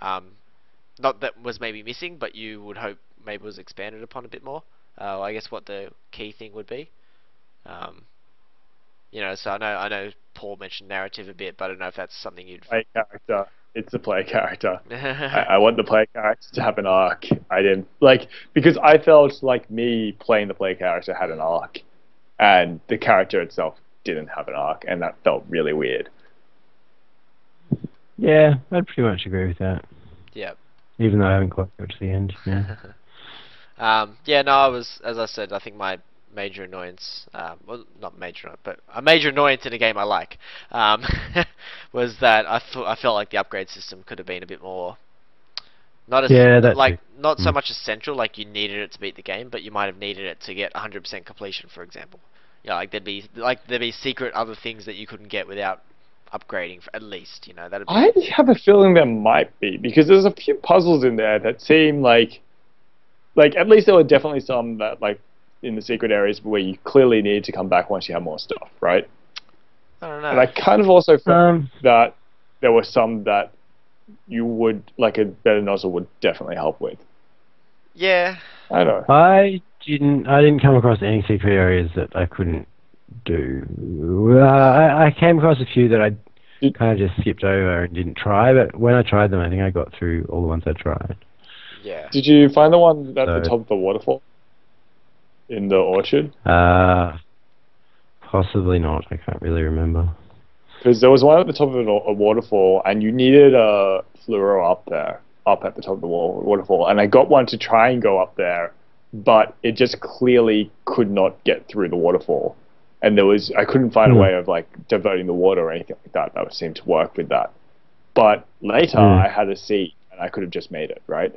not that was maybe missing, but you would hope maybe was expanded upon a bit more. I guess what the key thing would be. Um, so I know Paul mentioned narrative a bit, but I don't know if that's something you'd. Play character. It's the player character. I want the player character to have an arc. I didn't because I felt like me playing the player character had an arc, and the character itself didn't have an arc, and that felt really weird. Yeah, I'd pretty much agree with that. Yeah. Even though I haven't quite got to the end. Yeah. Yeah, no, as I said, I think my major annoyance, well, not major, but a major annoyance in a game I like, was that I felt like the upgrade system could have been a bit more, not as not so much essential, like you needed it to beat the game, but you might have needed it to get 100% completion, for example. Like there'd be secret other things that you couldn't get without upgrading, at least. That'd be. I have a feeling there might be, because there's a few puzzles in there that seem like at least there were definitely some that in the secret areas where you clearly need to come back once you have more stuff, right? I don't know. And I kind of also felt that there were some that you would, a better nozzle would definitely help with. Yeah. I don't know. I didn't come across any secret areas that I couldn't do. I came across a few that I kind of just skipped over and didn't try, but when I tried them, I think I got through all the ones I tried. Yeah. Did you find the one at the top of the waterfall? In the orchard? Possibly not. I can't really remember. Because there was one at the top of a waterfall, and you needed a fluoro up at the top of the waterfall. And I got one to try and go up there, but it just clearly could not get through the waterfall. And I couldn't find a way of diverting the water or anything like that would seem to work with that. But later, I had a seat, and I could have just made it, right?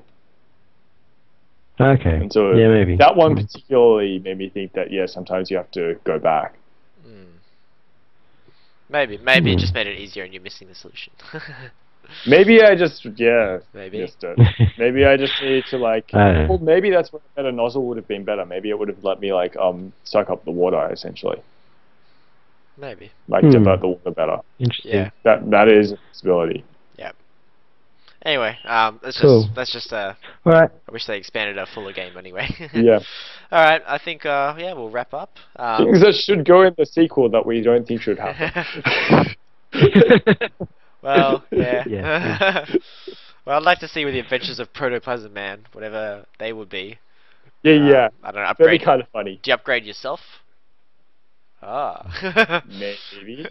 Okay. And so yeah, maybe. That one particularly made me think that, sometimes you have to go back. Maybe it just made it easier and you're missing the solution. Maybe I just, maybe. missed it. Maybe I just need to well, maybe that's where a better nozzle would have been better. Maybe it would have let me suck up the water, essentially. Maybe. Divert the water better. Interesting. Yeah. That is a possibility. Anyway, that's cool. just All right. I wish they expanded a fuller game anyway. Yeah. All right, I think we'll wrap up. Things that should go in the sequel that we don't think should happen. Well, yeah. Yeah. Well, I'd like to see with the adventures of Protoplasm Man, whatever they would be. Yeah. I don't know. That'd Upgrade. be kind of funny. Do you upgrade yourself? Maybe.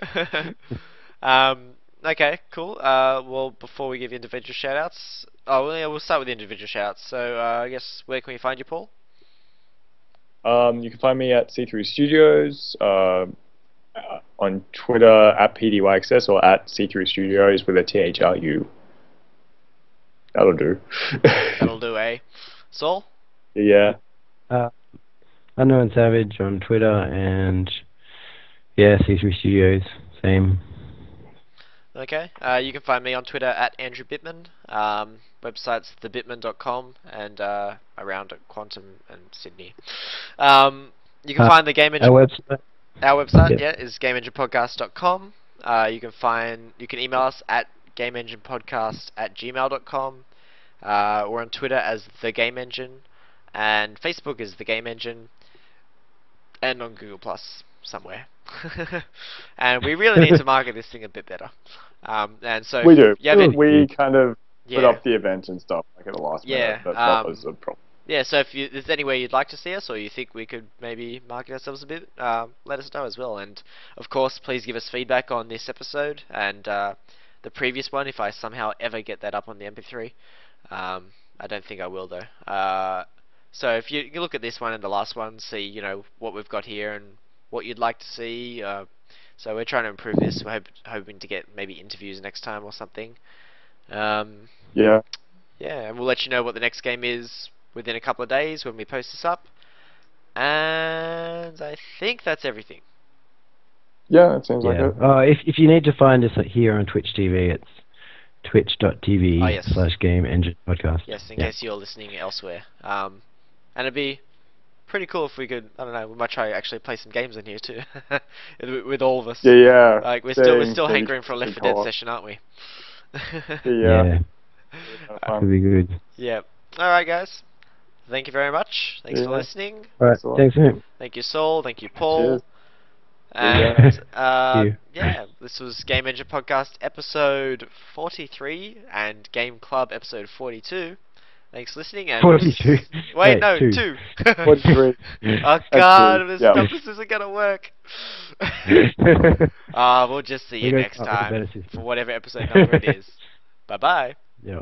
Okay, cool. Well, before we give the individual shoutouts, we'll start with the individual shoutouts. So, I guess where can we find you, Paul? You can find me at C3 Studios, on Twitter at PDYXS or at C3 Studios with a THRU. That'll do. That'll do, eh? Saul? Yeah. Unknown Savage on Twitter and C3 Studios, same. Okay. You can find me on Twitter at Andrew Bittman. Website's thebitman.com and around at Quantum and Sydney. You can find the Game Engine. Our website, is GameEnginePodcast.com. You can email us at GameEnginePodcast@gmail.com. We're on Twitter as The Game Engine, and Facebook is The Game Engine, and on Google Plus somewhere. And we really need to market this thing a bit better. And so we do. We kind of put up the event and stuff at the last minute. That was a problem. Yeah, so if there's anywhere you'd like to see us, or you think we could maybe market ourselves a bit, let us know as well. And of course, please give us feedback on this episode and the previous one if I somehow ever get that up on the MP3. I don't think I will though. So if you look at this one and the last one, see what we've got here and what you'd like to see. So we're trying to improve this. We're hoping to get maybe interviews next time or something. Yeah, and we'll let you know what the next game is within a couple of days when we post this up. And I think that's everything. Yeah, it seems like Yeah. it. If you need to find us here on Twitch TV, it's Oh, yes. twitch.tv/Game Engine Podcast. Yes, in Yeah. case you're listening elsewhere. And it'd be pretty cool if we could, I don't know, we might try to actually play some games in here too. With all of us. Yeah. Like we're Same, still maybe hankering for a Left 4 Dead co-op. session, aren't we? Yeah. Could be good. Yeah. Alright guys. Thank you very much. Thanks for Yeah. listening. Alright, Thanks a lot. thanks mate. Thank you Saul, thank you Paul. Cheers. And Thank you. yeah, this was Game Engine Podcast episode 43 and Game Club episode 42. Thanks for listening and 42. Wait, no, 2. 2. 43. Oh god, two, this yeah. stuff this isn't gonna work. We'll just see you We'll go next up with a time better system. for whatever episode number it is. Bye bye. Yeah.